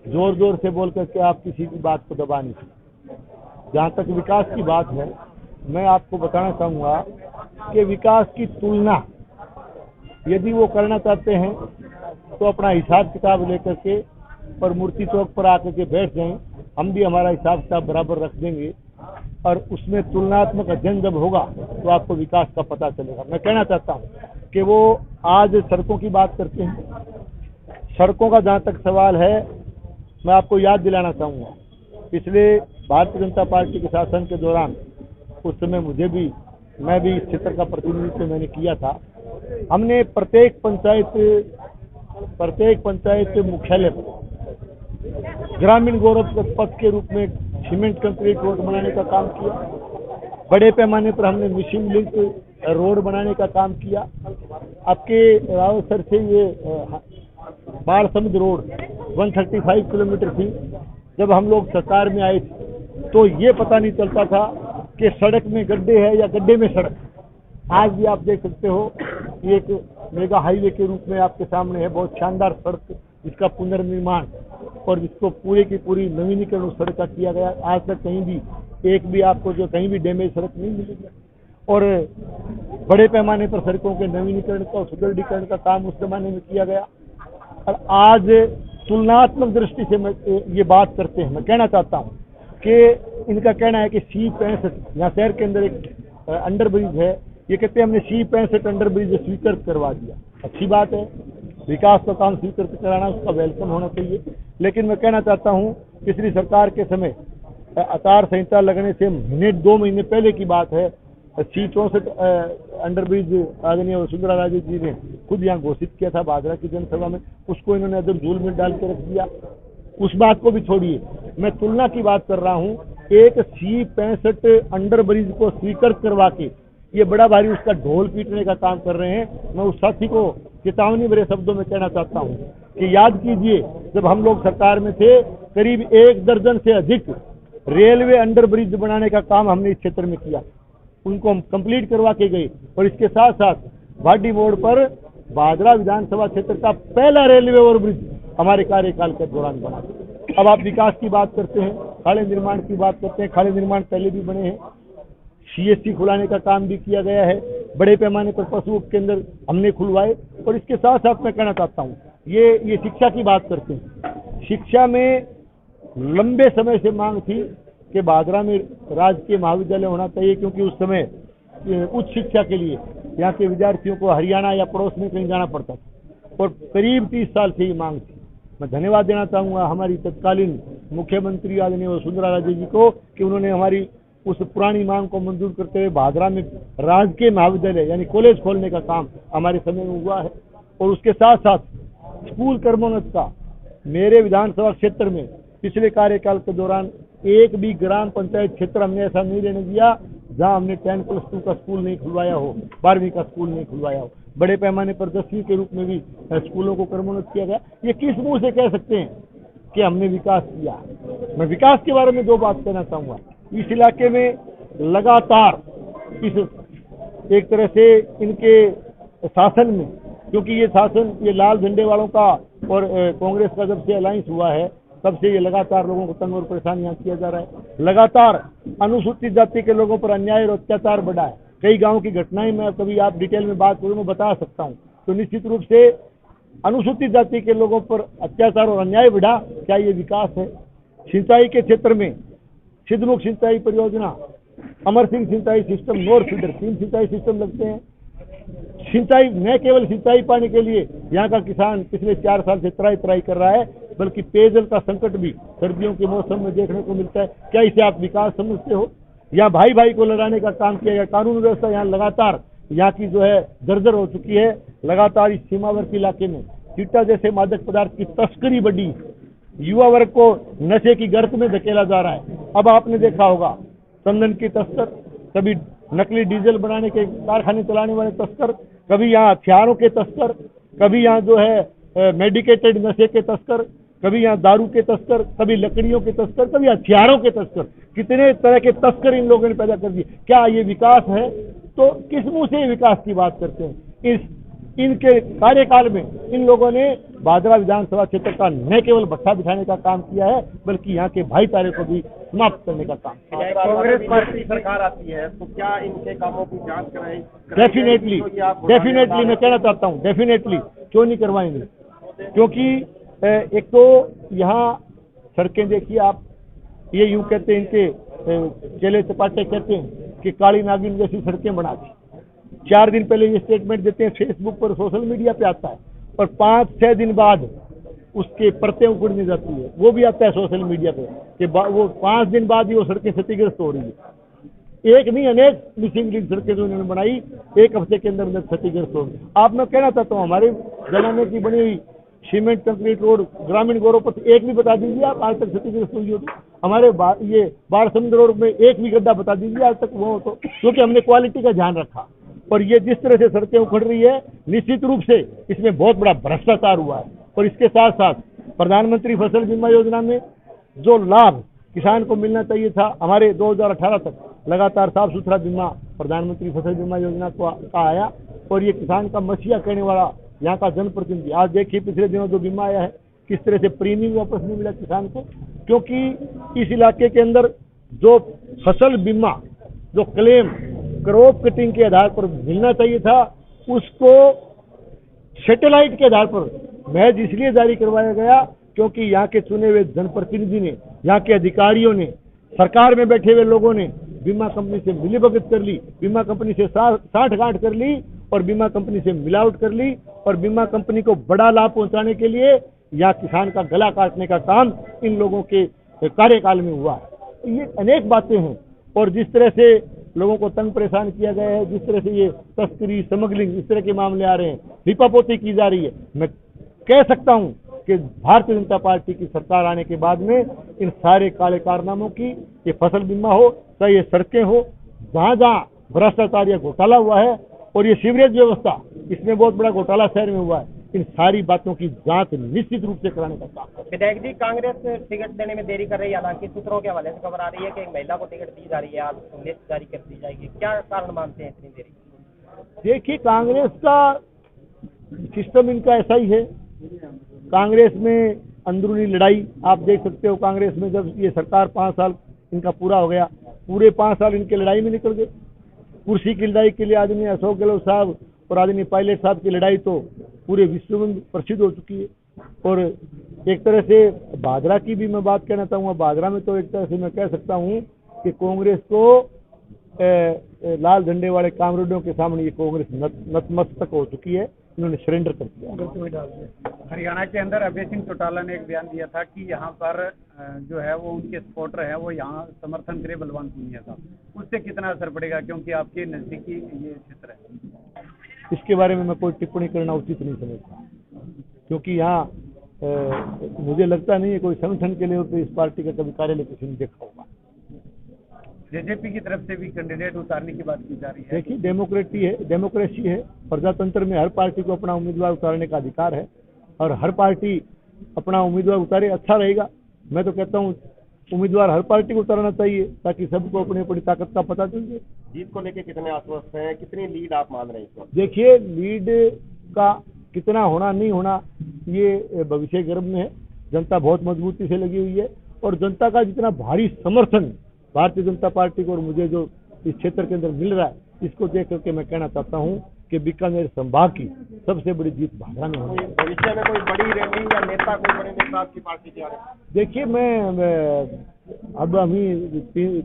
जोर जोर से बोल करके आप किसी की बात को दबा नहीं सकते। जहाँ तक विकास की बात है, मैं आपको बताना चाहूँगा कि विकास की तुलना यदि वो करना चाहते हैं तो अपना हिसाब किताब लेकर के और मूर्ति चौक पर आकर के बैठ जाएं, हम भी हमारा हिसाब किताब बराबर रख देंगे और उसमें तुलनात्मक अध्ययन जब होगा तो आपको विकास का पता चलेगा। मैं कहना चाहता हूँ कि वो आज सड़कों की बात करते हैं। सड़कों का जहाँ तक सवाल है, मैं आपको याद दिलाना चाहूँगा, पिछले भारतीय जनता पार्टी के शासन के दौरान उस समय मैं भी इस क्षेत्र का प्रतिनिधित्व मैंने किया था। हमने प्रत्येक पंचायत मुख्यालय पर ग्रामीण गौरव पथ के रूप में सीमेंट कंक्रीट रोड बनाने का काम किया। बड़े पैमाने पर हमने मिशन लिंक रोड बनाने का काम किया। आपके रावतसर से ये बाढ़समुद्र रोड 135 किलोमीटर थी। जब हम लोग सरकार में आए थे तो ये पता नहीं चलता था कि सड़क में गड्ढे है या गड्ढे में सड़क। आज भी आप देख सकते हो, ये एक मेगा हाईवे के रूप में आपके सामने है, बहुत शानदार सड़क, जिसका पुनर्निर्माण और जिसको पूरी की पूरी नवीनीकरण उस सड़क का किया गया। आज तक कहीं भी आपको जो कहीं भी डैमेज सड़क नहीं मिलेगी। और बड़े पैमाने पर सड़कों के नवीनीकरण का और सुदृढ़ीकरण का काम उस जमाने में किया गया। और आज तुलनात्मक दृष्टि से ये बात करते हैं। मैं कहना चाहता हूँ कि इनका कहना है कि C65 यहाँ शहर के अंदर एक अंडर ब्रिज है, ये कहते हैं हमने C65 अंडर ब्रिज स्वीकृत करवा दिया। अच्छी बात है, विकास का काम स्वीकृत कराना उसका वेलकम होना चाहिए। लेकिन मैं कहना चाहता हूँ, पिछली सरकार के समय आचार संहिता लगने से 2 महीने पहले की बात है, C64 अंडर ब्रिज आदरणीय वसुंधरा राजे जी ने खुद यहाँ घोषित किया था भादरा की जनसभा में। उसको इन्होंने अदम झूल में डाल के रख दिया। उस बात को भी छोड़िए, मैं तुलना की बात कर रहा हूँ। एक C65 अंडर ब्रिज को स्वीकृत करवा के ये बड़ा भारी उसका ढोल पीटने का काम कर रहे हैं। मैं उस साथी को चेतावनी भरे शब्दों में कहना चाहता हूँ कि याद कीजिए, जब हम लोग सरकार में थे करीब 1 दर्जन से अधिक रेलवे अंडर ब्रिज बनाने का काम हमने इस क्षेत्र में किया, उनको हम कंप्लीट करवा के गए। और इसके साथ साथ भाटी मोड़ पर भादरा विधानसभा क्षेत्र का पहला रेलवे ओवरब्रिज हमारे कार्यकाल के दौरान बना। अब आप विकास की बात करते हैं, खाले निर्माण की बात करते हैं। खाले निर्माण पहले भी बने हैं, CSC खुलाने का काम भी किया गया है, बड़े पैमाने पर पशु केंद्र हमने खुलवाए। और इसके साथ साथ मैं कहना चाहता हूँ, ये शिक्षा की बात करते हैं। शिक्षा में लंबे समय से मांग थी कि भादरा में राजकीय महाविद्यालय होना चाहिए, क्योंकि उस समय उच्च शिक्षा के लिए यहाँ के विद्यार्थियों को हरियाणा या पड़ोस में कहीं जाना पड़ता था, और करीब 30 साल से ये मांग थी। मैं धन्यवाद देना चाहूँगा हमारी तत्कालीन मुख्यमंत्री आदरणीय वसुंधरा राजे जी को कि उन्होंने हमारी उस पुरानी मांग को मंजूर करते हुए भादरा में राजकीय महाविद्यालय यानी कॉलेज खोलने का काम हमारे समय में हुआ है। और उसके साथ साथ स्कूल कर्मोन्नत का मेरे विधानसभा क्षेत्र में पिछले कार्यकाल के दौरान एक भी ग्राम पंचायत क्षेत्र हमने ऐसा नहीं रहने दिया जहां हमने 10+2 का स्कूल नहीं खुलवाया हो, 12वीं का स्कूल नहीं खुलवाया हो। बड़े पैमाने पर 10वीं के रूप में भी स्कूलों को कर्मोन्नत किया गया। ये किस मुंह से कह सकते हैं कि हमने विकास किया? मैं विकास के बारे में 2 बात कहना चाहूँगा। इस इलाके में लगातार एक तरह से इनके शासन में, क्योंकि ये शासन ये लाल झंडे वालों का और कांग्रेस का जब से अलायंस हुआ है तब से ये लगातार लोगों को तंग और परेशान यहाँ किया जा रहा है। लगातार अनुसूचित जाति के लोगों पर अन्याय और अत्याचार बढ़ा है। कई गाँव की घटनाएं मैं कभी आप डिटेल में बात करूँ मैं बता सकता हूँ। तो निश्चित रूप से अनुसूचित जाति के लोगों पर अत्याचार और अन्याय बढ़ा, क्या ये विकास है? सिंचाई के क्षेत्र में सिद्धमुख सिंचाई परियोजना, अमर सिंह सिंचाई सिस्टम, नोर फीडर, 3 सिंचाई सिस्टम लगते हैं। सिंचाई न केवल सिंचाई पाने के लिए यहाँ का किसान पिछले 4 साल से त्राई कर रहा है, बल्कि पेयजल का संकट भी सर्दियों के मौसम में देखने को मिलता है। क्या इसे आप विकास समझते हो? यहाँ भाई भाई को लड़ाने का काम किया गया। कानून व्यवस्था यहाँ लगातार यहाँ की जो है जर्जर हो चुकी है। लगातार इस सीमावर्ती इलाके में चिट्टा जैसे मादक पदार्थ की तस्करी बढ़ी, युवा वर्ग को नशे की गर्त में धकेला जा रहा है। अब आपने देखा होगा चंदन की तस्कर, कभी नकली डीजल बनाने के कारखाने चलाने वाले तस्कर, कभी यहाँ हथियारों के तस्कर, कभी यहाँ जो है मेडिकेटेड नशे के तस्कर, कभी यहाँ दारू के तस्कर, कभी लकड़ियों के तस्कर, कभी हथियारों के तस्कर। कितने तरह के तस्कर इन लोगों ने पैदा कर दिए। क्या ये विकास है? तो किस मुंह से विकास की बात करते हैं? इस इनके कार्यकाल में इन लोगों ने भादरा विधानसभा क्षेत्र का न केवल भट्ठा बिठाने का काम किया है, बल्कि यहाँ के भाईचारे को भी समाप्त करने का काम किया है। कांग्रेस पार्टी की सरकार आती है तो क्या इनके कामों की जांच कराई? डेफिनेटली मैं कहना चाहता हूँ, डेफिनेटली क्यों नहीं करवाएंगे, क्योंकि एक तो यहाँ सड़कें देखिए आप, ये यूं कहते हैं, इनके चेले चपाटे कहते हैं कि काली नागिन जैसी सड़कें बना दी। 4 दिन पहले ये स्टेटमेंट देते हैं, फेसबुक पर सोशल मीडिया पे आता है, और 5-6 दिन बाद उसके परतें उखड़ने जाती है, वो भी आता है सोशल मीडिया पे कि वो 5 दिन बाद ही वो सड़कें क्षतिग्रस्त हो रही है। एक नहीं, अनेक मिसिंग लिंक सड़कें जो उन्होंने बनाई 1 हफ्ते के अंदर क्षतिग्रस्त हो गई। आप मैं कहना चाहता हूँ, हमारे जमाने की बनी हुई सीमेंट कंक्रीट रोड ग्रामीण गौरव पथ एक भी बता दीजिए आप आज तक क्षतिग्रस्त हुई हो तो। हमारे ये बारसमुद्र रोड में एक भी गड्ढा बता दीजिए आज तक वो हो तो, क्योंकि हमने क्वालिटी का ध्यान रखा। और ये जिस तरह से सड़कें उखड़ रही है, निश्चित रूप से इसमें बहुत बड़ा भ्रष्टाचार हुआ है। और इसके साथ साथ प्रधानमंत्री फसल बीमा योजना में जो लाभ किसान को मिलना चाहिए था, हमारे 2018 तक लगातार साफ सुथरा बीमा प्रधानमंत्री फसल बीमा योजना का आया, और ये किसान का मसीहा कहने वाला यहाँ का जनप्रतिनिधि, आज देखिए पिछले दिनों जो बीमा आया है, किस तरह से प्रीमियम वापस नहीं मिला किसान को, क्योंकि इस इलाके के अंदर जो फसल बीमा जो क्लेम क्रॉप कटिंग के आधार पर मिलना चाहिए था, उसको सैटेलाइट के आधार पर महज इसलिए जारी करवाया गया क्योंकि यहाँ के चुने हुए जनप्रतिनिधि ने, यहाँ के अधिकारियों ने, सरकार में बैठे हुए लोगों ने बीमा कंपनी से मिलीभगत कर ली, बीमा कंपनी से साठ-गांठ कर ली, और बीमा कंपनी से मिलावट कर ली, और बीमा कंपनी को बड़ा लाभ पहुंचाने के लिए यहाँ किसान का गला काटने का काम इन लोगों के कार्यकाल में हुआ है। ये अनेक बातें हैं, और जिस तरह से लोगों को तंग परेशान किया गया है, जिस तरह से ये तस्करी, स्मगलिंग, इस तरह के मामले आ रहे हैं, लिपापोती की जा रही है, मैं कह सकता हूं कि भारतीय जनता पार्टी की सरकार आने के बाद में इन सारे काले कारनामों की, ये फसल बीमा हो चाहे ये सड़कें हो, जहां जहां भ्रष्टाचार या घोटाला हुआ है, और ये सीवरेज व्यवस्था, इसमें बहुत बड़ा घोटाला शहर में हुआ है, इन सारी बातों की जांच निश्चित रूप से कराने का काम है। विधायक जी, कांग्रेस टिकट देने में देरी कर रही है, हालांकि सूत्रों के हवाले से खबर आ रही है कि एक महिला को टिकट दी जा रही है, आज लिस्ट जारी कर दी जाएगी, क्या कारण मानते हैं इतनी देरी? देखिए, कांग्रेस का सिस्टम इनका ऐसा ही है। कांग्रेस में अंदरूनी लड़ाई आप देख सकते हो। कांग्रेस में जब ये सरकार 5 साल इनका पूरा हो गया, पूरे 5 साल इनके लड़ाई में निकल गए। कुर्सी की लड़ाई के लिए आदमी अशोक गहलोत साहब और आदमी पायलट साहब की लड़ाई तो पूरे विश्व में प्रसिद्ध हो चुकी है। और एक तरह से भादरा की भी मैं बात कहना चाहूँगा, भादरा में तो एक तरह से मैं कह सकता हूँ कि कांग्रेस को लाल झंडे वाले कामरेडों के सामने ये कांग्रेस नतमस्तक हो चुकी है, इन्होंने सरेंडर कर दिया। हरियाणा के अंदर अभय सिंह चौटाला ने एक बयान दिया था कि यहाँ पर जो है वो उनके सपोर्टर हैं, वो यहाँ समर्थन करे बलवंत सिंह का, उससे कितना असर पड़ेगा, क्योंकि आपके नजदीकी ये क्षेत्र है? इसके बारे में मैं कोई टिप्पणी करना उचित नहीं समझता, क्योंकि यहाँ मुझे लगता नहीं है कोई संगठन के लिए तो इस पार्टी का कभी कार्यालय किसी ने देखा होगा। जेजेपी की तरफ से भी कैंडिडेट उतारने की बात की जा रही है। देखिए, डेमोक्रेसी है, प्रजातंत्र में हर पार्टी को अपना उम्मीदवार उतारने का अधिकार है, और हर पार्टी अपना उम्मीदवार उतारे, अच्छा रहेगा। मैं तो कहता हूँ उम्मीदवार हर पार्टी को उतारना चाहिए, ताकि सबको अपनी अपनी ताकत का पता चल जाए। जीत को लेकर कितने आश्वस्त हैं, कितनी लीड आप मान रहे हैं इस वक्त? देखिए, लीड का कितना होना नहीं होना ये भविष्य गर्भ में है। जनता बहुत मजबूती से लगी हुई है, और जनता का जितना भारी समर्थन भारतीय जनता पार्टी को और मुझे जो इस क्षेत्र के अंदर मिल रहा है, इसको देख करके मैं कहना चाहता हूँ कि बीकानेर संभाग की सबसे बड़ी जीत भादरा में होगी। भविष्य में कोई बड़ी रैली या नेता, कोई बड़े नेता आपकी पार्टी के आ रहे हैं? देखिए, मैं अब अभी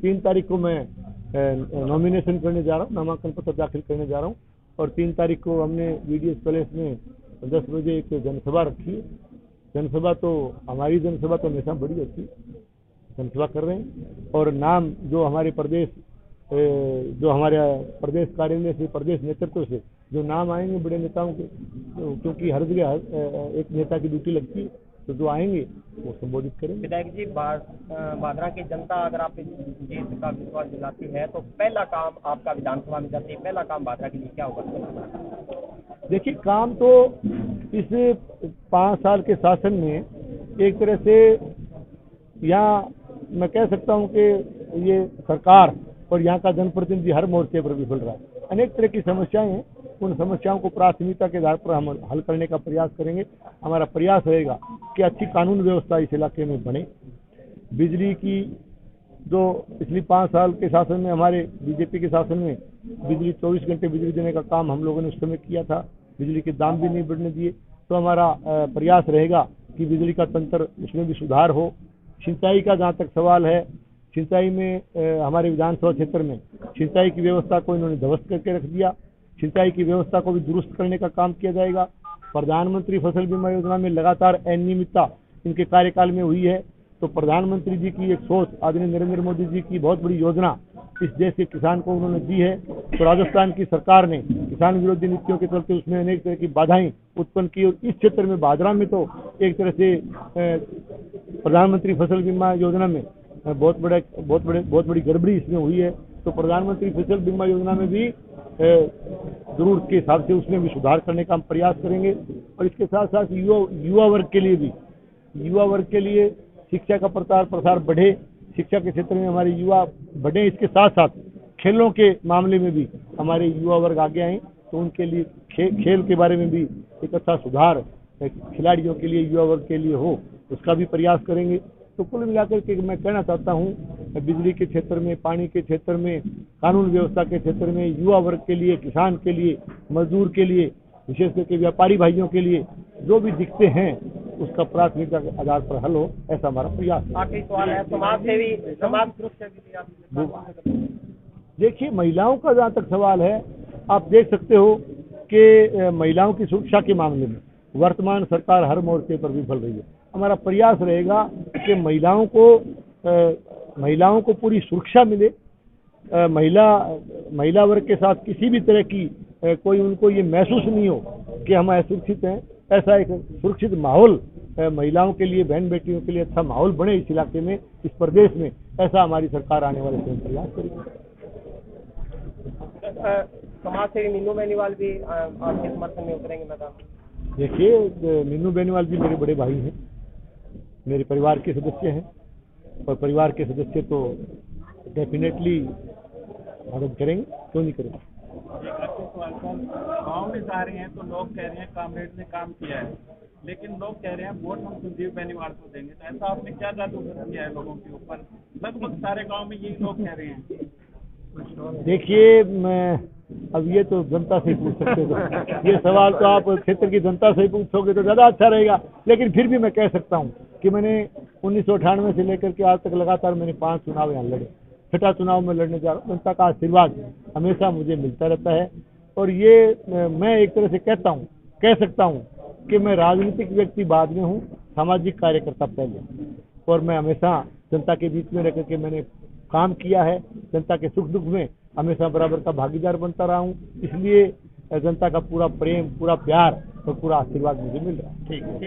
3 तारीख को मैं नॉमिनेशन करने जा रहा हूँ, नामांकन पत्र दाखिल करने जा रहा हूँ, और 3 तारीख को हमने VDS पैलेस में 10 बजे एक जनसभा रखी है। जनसभा तो हमारी जनसभा तो हमेशा बड़ी होती है, जनसभा कर रहे हैं, और नाम जो हमारे प्रदेश कार्यालय से, प्रदेश नेतृत्व से जो नाम आएंगे बड़े नेताओं के, क्योंकि हर जगह एक नेता की ड्यूटी लगती है, तो जो आएंगे वो संबोधित करेंगे। विधायक जी, भादरा की जनता अगर आप इस जीत का विश्वास दिलाती है तो पहला काम आपका विधानसभा में जाते ही पहला काम भादरा के लिए क्या होगा? देखिए, काम तो इस 5 साल के शासन में एक तरह से यहाँ मैं कह सकता हूँ कि ये सरकार और यहाँ का जनप्रतिनिधि हर मोर्चे पर विफल रहा है। अनेक तरह की समस्याएं हैं, उन समस्याओं को प्राथमिकता के आधार पर हम हल करने का प्रयास करेंगे। हमारा प्रयास रहेगा कि अच्छी कानून व्यवस्था इस इलाके में बने। बिजली की जो पिछली 5 साल के शासन में, हमारे बीजेपी के शासन में बिजली 24 घंटे बिजली देने का काम हम लोगों ने उस समय किया था, बिजली के दाम भी नहीं बढ़ने दिए। तो हमारा प्रयास रहेगा कि बिजली का तंत्र उसमें भी सुधार हो। सिंचाई का जहाँ तक सवाल है, सिंचाई में हमारे विधानसभा क्षेत्र में सिंचाई की व्यवस्था को इन्होंने ध्वस्त करके रख दिया। सिंचाई की व्यवस्था को भी दुरुस्त करने का काम किया जाएगा। प्रधानमंत्री फसल बीमा योजना में लगातार अनियमितता इनके कार्यकाल में हुई है। तो प्रधानमंत्री जी की एक सोच, आदरणीय नरेंद्र मोदी जी की बहुत बड़ी योजना इस देश के किसान को उन्होंने दी है। तो राजस्थान की सरकार ने किसान विरोधी नीतियों के चलते उसमें अनेक तरह की बाधाएं उत्पन्न की, और इस क्षेत्र में भादरा में तो एक तरह से प्रधानमंत्री फसल बीमा योजना में बहुत बड़ी गड़बड़ी इसमें हुई है। तो प्रधानमंत्री फसल बीमा योजना में भी जरूरत के हिसाब से उसमें भी सुधार करने का हम प्रयास करेंगे। और इसके साथ साथ युवा वर्ग के लिए शिक्षा का प्रचार प्रसार बढ़े, शिक्षा के क्षेत्र में हमारे युवा बढ़े। इसके साथ साथ खेलों के मामले में भी हमारे युवा वर्ग आगे आए, तो उनके लिए खेल के बारे में भी एक अच्छा सुधार खिलाड़ियों के लिए, युवा वर्ग के लिए हो, उसका भी प्रयास करेंगे। तो कुल मिलाकर के मैं कहना चाहता हूँ, बिजली के क्षेत्र में, पानी के क्षेत्र में, कानून व्यवस्था के क्षेत्र में, युवा वर्ग के लिए, किसान के लिए, मजदूर के लिए, विशेष करके व्यापारी भाइयों के लिए जो भी दिखते हैं उसका प्राथमिकता के आधार पर हल हो, ऐसा हमारा प्रयास है। आखिरी सवाल है, समाज सुरक्षा के लिए आप देखिए, महिलाओं का जहाँ तक सवाल है, आप देख सकते हो कि महिलाओं की सुरक्षा के मामले में वर्तमान सरकार हर मोर्चे पर विफल रही है। हमारा प्रयास रहेगा कि महिलाओं को पूरी सुरक्षा मिले, महिला वर्ग के साथ किसी भी तरह की कोई उनको ये महसूस नहीं हो कि हम असुरक्षित हैं। ऐसा एक सुरक्षित माहौल महिलाओं के लिए, बहन बेटियों के लिए अच्छा माहौल बने इस इलाके में, इस प्रदेश में, ऐसा हमारी सरकार आने वाले समय प्रयास करेगी। समाज सेवी मीनू बेनीवाल भी आपके समर्थन में उतरेंगे मैदान? देखिए, मीनू बेनीवाल जी मेरे बड़े भाई हैं, मेरे परिवार के सदस्य हैं, और परिवार के सदस्य तो डेफिनेटली मदद करेंगे, क्यों नहीं करेंगे। गाँव में जा रहे हैं तो लोग कह रहे हैं कामरेड ने काम किया है, लेकिन लोग कह रहे हैं वोट हम संजीव बेनीवाल को देंगे। तो ऐसा आपने क्या जादू किया है लोगों के ऊपर? लगभग सारे गाँव में यही लोग कह रहे हैं। देखिए, मैं अब ये तो जनता से पूछ सकते हो, ये सवाल तो आप क्षेत्र की जनता से पूछोगे तो ज़्यादा अच्छा रहेगा। लेकिन फिर भी मैं कह सकता हूँ कि मैंने 1998 से लेकर के आज तक लगातार मैंने 5 चुनाव यहाँ लड़े, 6ठा चुनाव में लड़ने जा रहा हूँ। जनता का आशीर्वाद हमेशा मुझे मिलता रहता है, और ये मैं एक तरह से कह सकता हूँ कि मैं राजनीतिक व्यक्ति बाद में हूँ, सामाजिक कार्यकर्ता पहले, और मैं हमेशा जनता के बीच में रह करके मैंने काम किया है। जनता के सुख दुख में हमेशा बराबर का भागीदार बनता रहा हूँ, इसलिए जनता का पूरा प्रेम, पूरा प्यार और पूरा आशीर्वाद मुझे मिल रहा है। ठीक है।